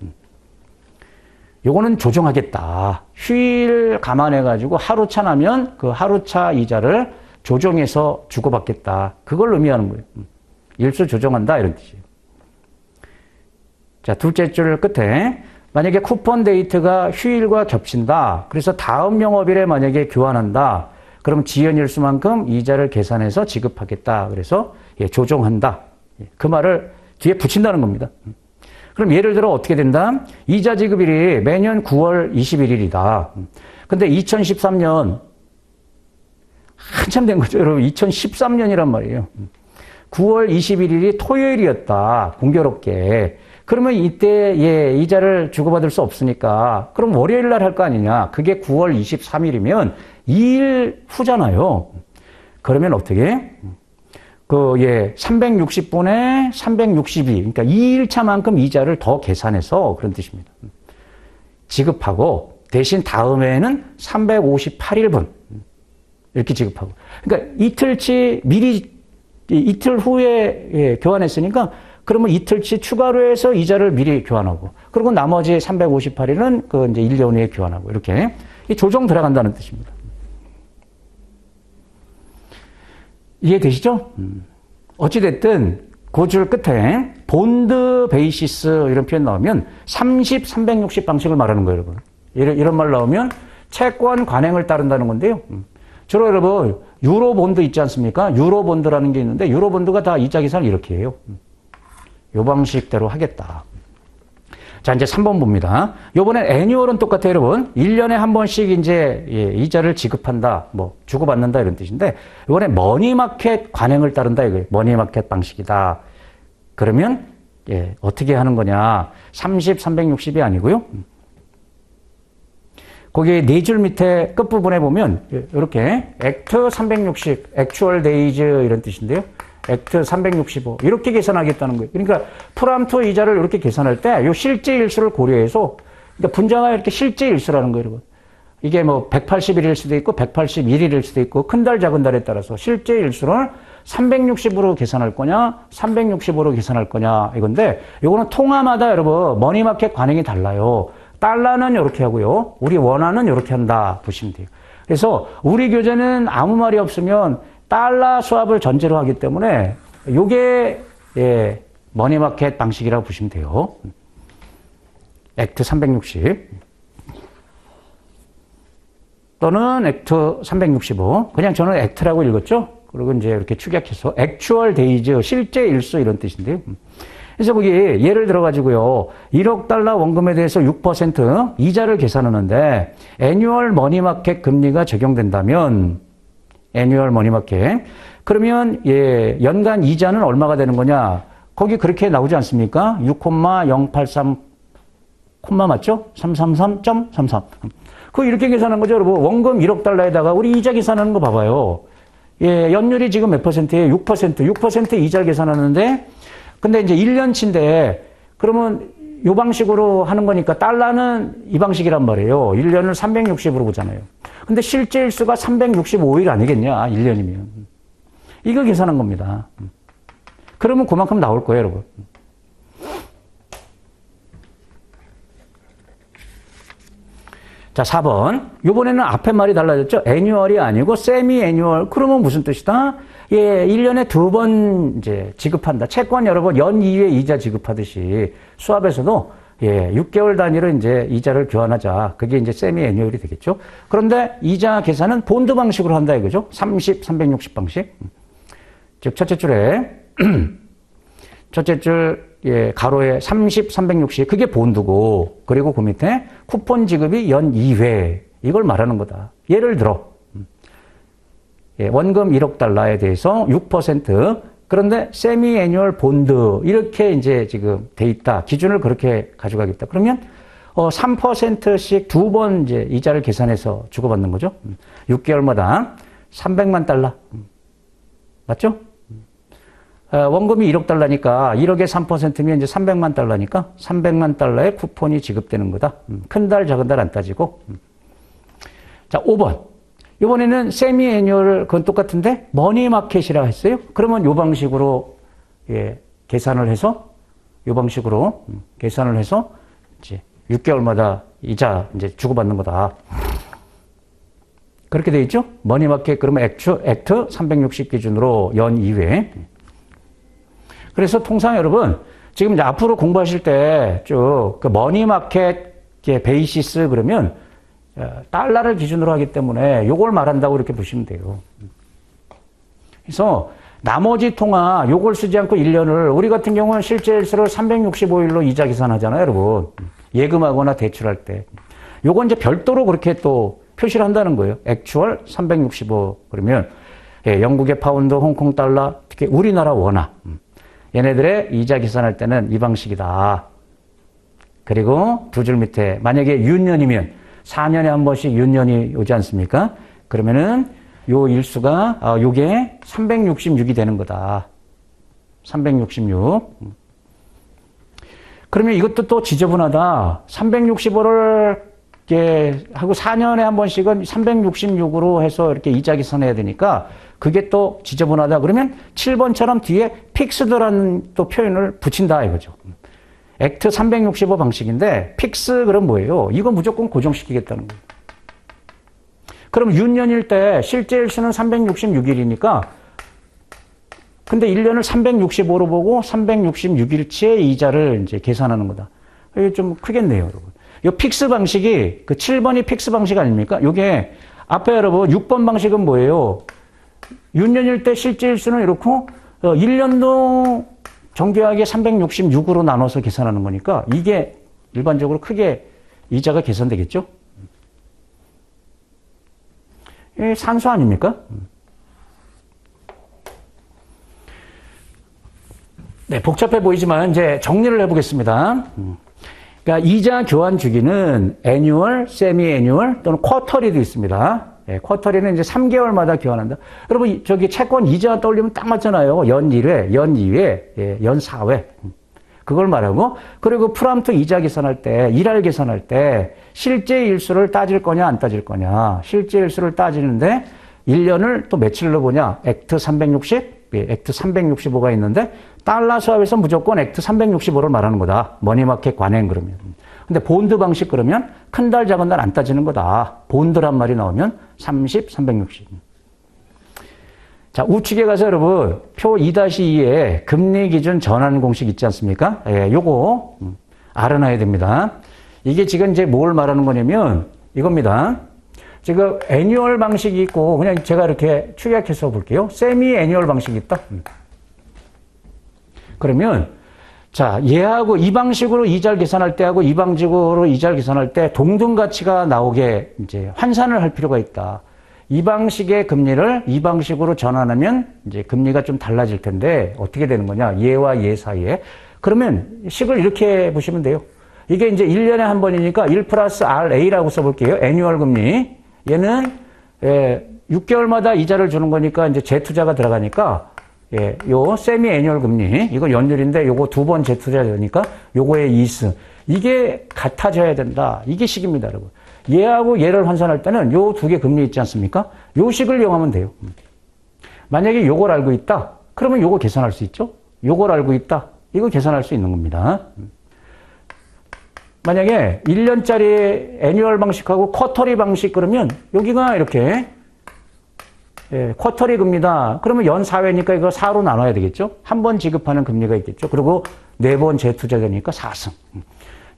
요거는 조정하겠다. 휴일 감안해가지고 하루차 나면 그 하루차 이자를 조정해서 주고받겠다. 그걸 의미하는 거예요. 일수 조정한다 이런 뜻이에요. 자, 둘째 줄 끝에 만약에 쿠폰 데이트가 휴일과 겹친다. 그래서 다음 영업일에 만약에 교환한다. 그럼 지연일수만큼 이자를 계산해서 지급하겠다. 그래서 조정한다. 그 말을 뒤에 붙인다는 겁니다. 그럼 예를 들어 어떻게 된다? 이자 지급일이 매년 9월 21일이다. 근데 2013년 한참 된 거죠. 여러분 2013년이란 말이에요. 9월 21일이 토요일이었다. 공교롭게. 그러면 이때 이자를 주고받을 수 없으니까 그럼 월요일 날 할 거 아니냐. 그게 9월 23일이면 2일 후잖아요. 그러면 어떻게? 360분에 362. 그러니까 2일차만큼 이자를 더 계산해서 그런 뜻입니다. 지급하고 대신 다음에는 358일분. 이렇게 지급하고. 그러니까 이틀치 미리 이틀 후에 교환했으니까 그러면 이틀치 추가로 해서 이자를 미리 교환하고. 그리고 나머지 358일은 그 이제 1년 후에 교환하고. 이렇게 조정 들어간다는 뜻입니다. 이해되시죠? 어찌됐든 그 줄 끝에 본드 베이시스 이런 표현 나오면 30, 360 방식을 말하는 거예요, 여러분. 이런 말 나오면 채권 관행을 따른다는 건데요. 주로 여러분 유로 본드 있지 않습니까? 유로 본드라는 게 있는데 유로 본드가 다 이자 계산을 이렇게 해요. 요 방식대로 하겠다. 자, 이제 3번 봅니다. 요번엔 애뉴얼은 똑같아요, 여러분. 1년에 한 번씩 이제 이자를 지급한다, 뭐 주고받는다 이런 뜻인데 요번에 머니마켓 관행을 따른다 이거예요. 머니마켓 방식이다. 그러면 어떻게 하는 거냐? 30, 360이 아니고요. 거기 네 줄 밑에 끝부분에 보면 이렇게 액트 360, 액추얼 데이즈 이런 뜻인데요. 액트 365 이렇게 계산하겠다는 거예요. 그러니까 프람토 이자를 이렇게 계산할 때 이 실제 일수를 고려해서 그러니까 분자가 이렇게 실제 일수라는 거예요, 여러분. 이게 뭐 181일 수도 있고 181일일 수도 있고 큰 달 작은 달에 따라서 실제 일수를 360으로 계산할 거냐 365로 계산할 거냐 이건데 이거는 통화마다 여러분 머니마켓 관행이 달라요. 달러는 이렇게 하고요. 우리 원화는 이렇게 한다 보시면 돼요. 그래서 우리 교재는 아무 말이 없으면 달러 수합을 전제로 하기 때문에 이게 머니마켓 방식이라고 보시면 돼요. 액트 360 또는 액트 365. 그냥 저는 액트라고 읽었죠. 그리고 이제 이렇게 축약해서 액추얼 데이즈, 실제 일수 이런 뜻인데요. 그래서 거기 예를 들어가지고요. 1억 달러 원금에 대해서 6% 이자를 계산하는데 애뉴얼 머니마켓 금리가 적용된다면 애뉴얼 머니마켓 그러면 예, 연간 이자는 얼마가 되는 거냐? 거기 그렇게 나오지 않습니까? 6,083 콤마 맞죠? 333.33. 그거 이렇게 계산한 거죠, 여러분. 원금 1억 달러에다가 우리 이자 계산하는 거 봐봐요. 예, 연율이 지금 몇 퍼센트예요? 6%. 6% 이자를 계산하는데 근데 이제 1년치인데 그러면 요 방식으로 하는 거니까 달러는 이 방식이란 말이에요. 1년을 360으로 보잖아요. 근데 실제 일수가 365일 아니겠냐? 1년이면. 이거 계산한 겁니다. 그러면 그만큼 나올 거예요, 여러분. 자, 4번. 요번에는 앞에 말이 달라졌죠? 애뉴얼이 아니고 세미 애뉴얼. 그러면 무슨 뜻이다? 예, 1년에 2번 이제 지급한다. 채권 여러분 연 2회 이자 지급하듯이 수합에서도 예, 6개월 단위로 이제 이자를 교환하자. 그게 이제 세미 애뉴얼이 되겠죠. 그런데 이자 계산은 본드 방식으로 한다 이거죠. 30, 360 방식. 즉 첫째 줄에 첫째 줄 예, 가로에 30, 360 그게 본드고 그리고 그 밑에 쿠폰 지급이 연 2회 이걸 말하는 거다. 예를 들어 예, 원금 1억 달러에 대해서 6% 그런데 세미 애뉴얼 본드 이렇게 이제 지금 돼 있다. 기준을 그렇게 가져가겠다. 그러면 3%씩 두 번 이제 이자를 계산해서 주고받는 거죠. 6개월마다 300만 달러. 맞죠? 원금이 1억 달러니까 1억에 3%면 이제 300만 달러니까 300만 달러의 쿠폰이 지급되는 거다. 큰 달 작은 달 안 따지고. 자, 5번. 이번에는 세미 애뉴얼 그건 똑같은데 머니마켓이라 했어요. 그러면 요 방식으로 예, 계산을 해서 요 방식으로 계산을 해서 이제 6개월마다 이자 이제 주고받는 거다. 그렇게 돼 있죠? 머니마켓 그러면 액트 360 기준으로 연 2회. 그래서 통상 여러분 지금 이제 앞으로 공부하실 때 쭉 그 머니마켓 베이시스 그러면 달러를 기준으로 하기 때문에 요걸 말한다고 이렇게 보시면 돼요. 그래서 나머지 통화 요걸 쓰지 않고 1년을 우리 같은 경우는 실제 일수를 365일로 이자 계산하잖아요, 여러분. 예금하거나 대출할 때. 요건 이제 별도로 그렇게 또 표시를 한다는 거예요. 액추얼 365 그러면 예, 영국의 파운드, 홍콩 달러, 특히 우리나라 원화. 얘네들의 이자 계산할 때는 이 방식이다. 그리고 두 줄 밑에 만약에 윤년이면 4년에 한 번씩 윤년이 오지 않습니까? 그러면은 요 일수가 요게 366이 되는 거다. 366. 그러면 이것도 또 지저분하다. 365를 이렇게 하고 4년에 한 번씩은 366으로 해서 이렇게 이자 계산해야 되니까 그게 또 지저분하다. 그러면 7번처럼 뒤에 픽스드라는 또 표현을 붙인다 이거죠. 액트 365 방식인데 픽스 그럼 뭐예요? 이거 무조건 고정시키겠다는 거예요. 그럼 윤년일 때 실제 일수는 366일이니까 근데 1년을 365로 보고 366일치의 이자를 이제 계산하는 거다. 이게 좀 크겠네요, 여러분. 이 픽스 방식이 그 7번이 픽스 방식 아닙니까? 이게 앞에 여러분 6번 방식은 뭐예요? 윤년일 때 실제 일수는 이렇고 1년도 정교하게 366으로 나눠서 계산하는 거니까 이게 일반적으로 크게 이자가 계산되겠죠? 이게 산수 아닙니까? 네, 복잡해 보이지만 이제 정리를 해보겠습니다. 그러니까 이자 교환 주기는 애뉴얼, 세미 애뉴얼 또는 쿼터리도 있습니다. 예, 쿼터리는 이제 3개월마다 교환한다. 여러분, 저기 채권 이자 떠올리면 딱 맞잖아요. 연 1회, 연 2회, 예, 연 4회. 그걸 말하고, 그리고 프람트 이자 계산할 때, 일할 계산할 때, 실제 일수를 따질 거냐, 안 따질 거냐. 실제 일수를 따지는데, 1년을 또 며칠로 보냐. 액트 360, 예, 액트 365가 있는데, 달러 수합에서 무조건 액트 365를 말하는 거다. 머니마켓 관행 그러면. 근데 본드 방식 그러면 큰 달 작은 달 안 따지는 거다. 본드란 말이 나오면 30, 360. 자, 우측에 가서 여러분 표 2-2에 금리 기준 전환 공식 있지 않습니까? 예, 요거 알아놔야 됩니다. 이게 지금 이제 뭘 말하는 거냐면 이겁니다. 지금 애뉴얼 방식이 있고 그냥 제가 이렇게 축약해서 볼게요. 세미 애뉴얼 방식이 있다. 그러면 자, 얘하고 이 방식으로 이자를 계산할 때하고 이 방식으로 이자를 계산할 때 동등 가치가 나오게 이제 환산을 할 필요가 있다. 이 방식의 금리를 이 방식으로 전환하면 이제 금리가 좀 달라질 텐데 어떻게 되는 거냐? 얘와 얘 사이에. 그러면 식을 이렇게 보시면 돼요. 이게 이제 1년에 한 번이니까 1 플러스 RA라고 써볼게요. 애뉴얼 금리. 얘는 6개월마다 이자를 주는 거니까 이제 재투자가 들어가니까 요 세미 애뉴얼 금리, 이거 연율인데 요거 2번 재투자 되니까 요거의 2승. 이게 같아져야 된다. 이게 식입니다, 여러분. 얘하고 얘를 환산할 때는 요 두 개 금리 있지 않습니까? 요 식을 이용하면 돼요. 만약에 요걸 알고 있다. 그러면 요거 계산할 수 있죠? 요걸 알고 있다. 이거 계산할 수 있는 겁니다. 만약에 1년짜리 애뉴얼 방식하고 쿼터리 방식 그러면 여기가 이렇게 쿼터리 금리다. 그러면 연 4회니까 이거 4로 나눠야 되겠죠? 한 번 지급하는 금리가 있겠죠? 그리고 4번 재투자되니까 4승.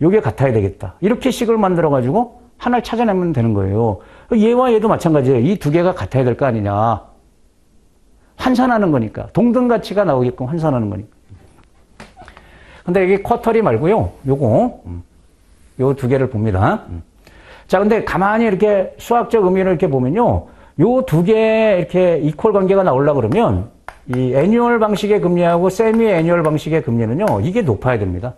요게 같아야 되겠다. 이렇게 식을 만들어가지고 하나를 찾아내면 되는 거예요. 얘와 얘도 마찬가지예요. 이 두 개가 같아야 될 거 아니냐. 환산하는 거니까. 동등 가치가 나오게끔 환산하는 거니까. 근데 이게 쿼터리 말고요. 요거, 요 두 개를 봅니다. 자, 근데 가만히 이렇게 수학적 의미를 이렇게 보면요. 요 두 개 이렇게 이퀄 관계가 나오려고 그러면 이 애뉴얼 방식의 금리하고 세미 애뉴얼 방식의 금리는요. 이게 높아야 됩니다.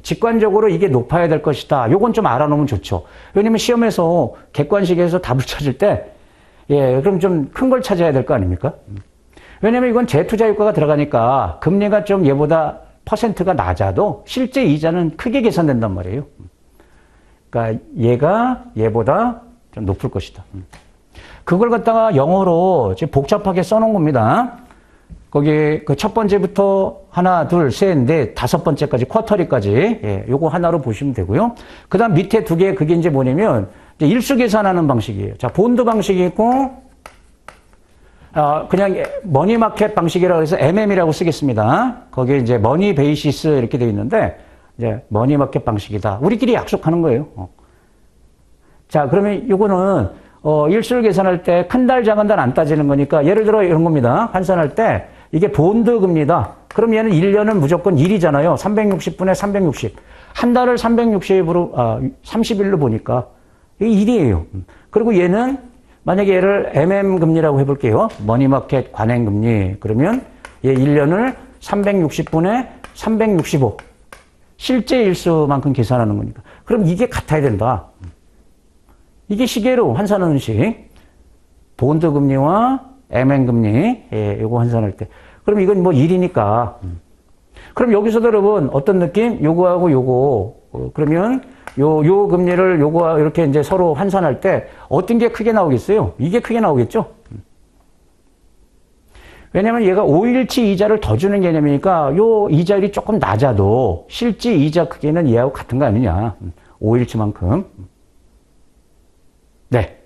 직관적으로 이게 높아야 될 것이다. 요건 좀 알아놓으면 좋죠. 왜냐면 시험에서 객관식에서 답을 찾을 때 그럼 좀 큰 걸 찾아야 될 거 아닙니까? 왜냐면 이건 재투자 효과가 들어가니까 금리가 좀 얘보다 퍼센트가 낮아도 실제 이자는 크게 계산된단 말이에요. 그러니까 얘가 얘보다 좀 높을 것이다. 그걸 갖다가 영어로 지금 복잡하게 써놓은 겁니다. 거기 그 첫 번째부터 하나, 둘, 셋, 넷, 다섯 번째까지 쿼터리까지 요거 하나로 보시면 되고요. 그 다음 밑에 두 개 그게 이제 뭐냐면 이제 일수 계산하는 방식이에요. 자, 본드 방식이 있고 그냥 머니마켓 방식이라고 해서 MM이라고 쓰겠습니다. 거기에 이제 머니 베이시스 이렇게 되어 있는데 이제 머니마켓 방식이다. 우리끼리 약속하는 거예요. 자, 그러면 요거는 일수를 계산할 때 큰 달, 작은 달 안 따지는 거니까 예를 들어 이런 겁니다. 환산할 때 이게 본드 금리다. 그럼 얘는 1년은 무조건 1이잖아요. 360분의 360. 한 달을 360으로 30일로 보니까 이게 1이에요. 그리고 얘는 만약에 얘를 MM 금리라고 해 볼게요. 머니마켓 관행 금리. 그러면 얘 1년을 360분의 365. 실제 일수만큼 계산하는 거니까. 그럼 이게 같아야 된다. 이게 시계로 환산하는 식. 본드 금리와 MN 금리. 요거 환산할 때. 그럼 이건 뭐 1이니까. 그럼 여기서도 여러분 어떤 느낌? 요거하고 요거. 그러면 요 금리를 요거와 이렇게 이제 서로 환산할 때 어떤 게 크게 나오겠어요? 이게 크게 나오겠죠? 왜냐면 얘가 5일치 이자를 더 주는 개념이니까 요 이자율이 조금 낮아도 실제 이자 크기는 얘하고 같은 거 아니냐. 5일치만큼. 네.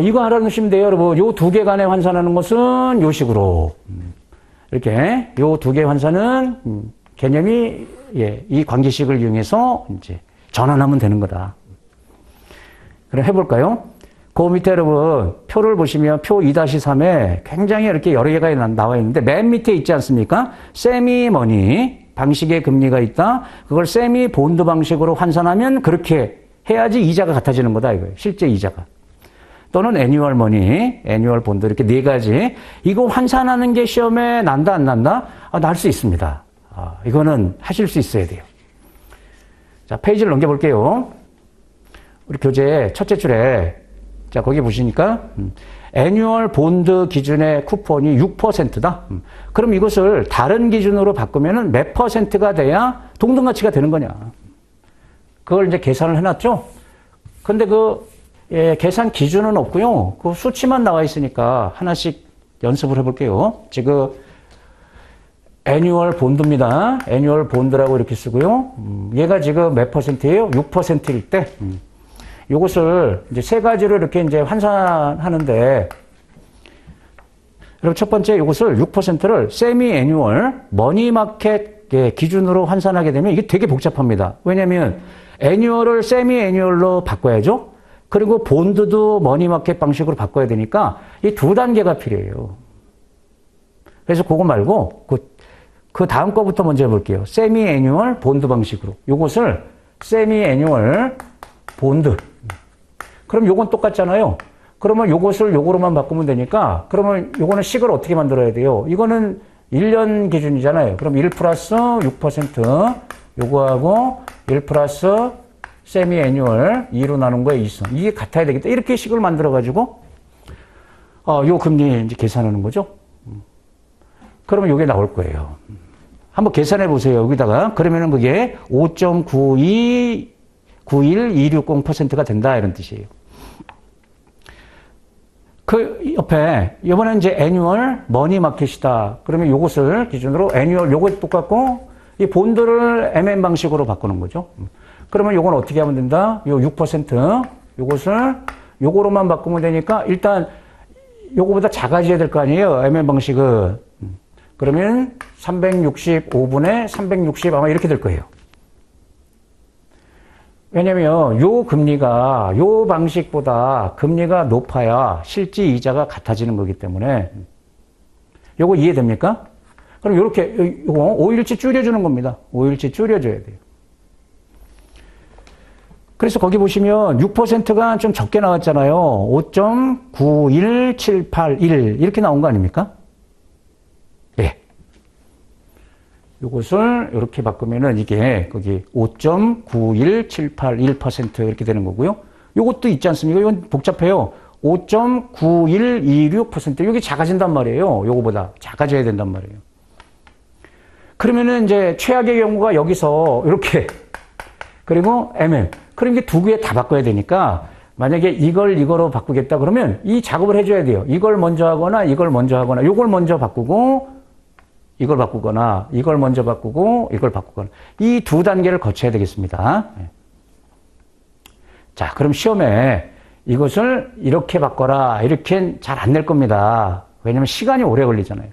이거 알아놓으시면 돼요, 여러분. 요 두 개 간에 환산하는 것은 요 식으로. 이렇게 요 두 개 환산은 개념이 이 관계식을 이용해서 이제 전환하면 되는 거다. 그럼 해볼까요? 그 밑에 여러분 표를 보시면 표 2-3에 굉장히 이렇게 여러 개가 나와 있는데 맨 밑에 있지 않습니까? 세미 머니 방식의 금리가 있다. 그걸 세미 본드 방식으로 환산하면 그렇게 해야지 이자가 같아지는 거다 이거예요. 실제 이자가. 또는 애뉴얼 머니, 애뉴얼 본드 이렇게 네 가지. 이거 환산하는 게 시험에 난다 안 난다? 날 수 있습니다. 이거는 하실 수 있어야 돼요. 자, 페이지를 넘겨볼게요. 우리 교재 첫째 줄에 자, 거기 보시니까 애뉴얼 본드 기준의 쿠폰이 6%다. 그럼 이것을 다른 기준으로 바꾸면은 몇 퍼센트가 돼야 동등 가치가 되는 거냐? 그걸 이제 계산을 해놨죠. 근데 계산 기준은 없고요. 그 수치만 나와 있으니까 하나씩 연습을 해볼게요. 지금 애뉴얼 본드입니다. 애뉴얼 본드라고 이렇게 쓰고요. 얘가 지금 몇 퍼센트예요? 6%일 때. 요것을 이제 세 가지로 이렇게 이제 환산하는데, 여러분 첫 번째 요것을 6%를 세미 애뉴얼 머니마켓 기준으로 환산하게 되면 이게 되게 복잡합니다. 왜냐면 애뉴얼을 세미 애뉴얼로 바꿔야죠. 그리고 본드도 머니마켓 방식으로 바꿔야 되니까 이 두 단계가 필요해요. 그래서 그거 말고 그 다음 거부터 먼저 해볼게요. 세미 애뉴얼 본드 방식으로. 요것을 세미 애뉴얼 본드. 그럼 요건 똑같잖아요. 그러면 요것을 요거로만 바꾸면 되니까 그러면 요거는 식을 어떻게 만들어야 돼요? 이거는 1년 기준이잖아요. 그럼 1 플러스 6% 요거하고 1 플러스 세미 애뉴얼 2로 나눈 거에 2선. 이게 같아야 되겠다. 이렇게 식을 만들어가지고 요 금리 이제 계산하는 거죠. 그러면 요게 나올 거예요. 한번 계산해 보세요. 여기다가. 그러면은 그게 5.91260%가 된다. 이런 뜻이에요. 그 옆에 이번엔 이제 애뉴얼 머니 마켓이다. 그러면 요것을 기준으로 애뉴얼 요거 똑같고 이 본드를 MM 방식으로 바꾸는 거죠. 그러면 요건 어떻게 하면 된다? 요 6% 요것을 요거로만 바꾸면 되니까 일단 요거보다 작아져야 될 거 아니에요. MM 방식은. 그러면 365분의 360 아마 이렇게 될 거예요. 왜냐면 요 금리가 요 방식보다 금리가 높아야 실질 이자가 같아지는 거기 때문에 요거 이해됩니까? 그럼 요렇게 요거 5일치 줄여주는 겁니다. 5일치 줄여줘야 돼요. 그래서 거기 보시면 6%가 좀 적게 나왔잖아요. 5.91781 이렇게 나온 거 아닙니까? 예. 요것을 이렇게 바꾸면은 이게 거기 5.91781% 이렇게 되는 거고요. 요것도 있지 않습니까? 이건 복잡해요. 5.9126% 여기 작아진단 말이에요. 요거보다 작아져야 된단 말이에요. 그러면은 이제 최악의 경우가 여기서 이렇게 그리고 MM 그럼 이게 두 개 다 바꿔야 되니까 만약에 이거로 바꾸겠다 그러면 이 작업을 해줘야 돼요. 이걸 먼저 하거나 이걸 먼저 하거나 요걸 먼저 바꾸고 이걸 바꾸거나 이걸 먼저 바꾸고 이걸 바꾸거나 이 두 단계를 거쳐야 되겠습니다. 자, 그럼 시험에 이것을 이렇게 바꿔라 이렇게 잘 안 낼 겁니다. 왜냐면 시간이 오래 걸리잖아요.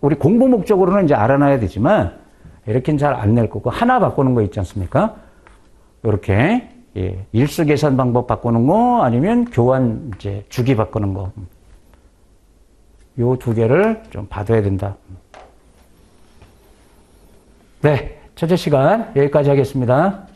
우리 공부 목적으로는 이제 알아놔야 되지만 이렇게는 잘 안 낼 거고 하나 바꾸는 거 있지 않습니까? 이렇게 일수 계산 방법 바꾸는 거 아니면 교환 이제 주기 바꾸는 거 요 두 개를 좀 봐둬야 된다. 네, 첫째 시간 여기까지 하겠습니다.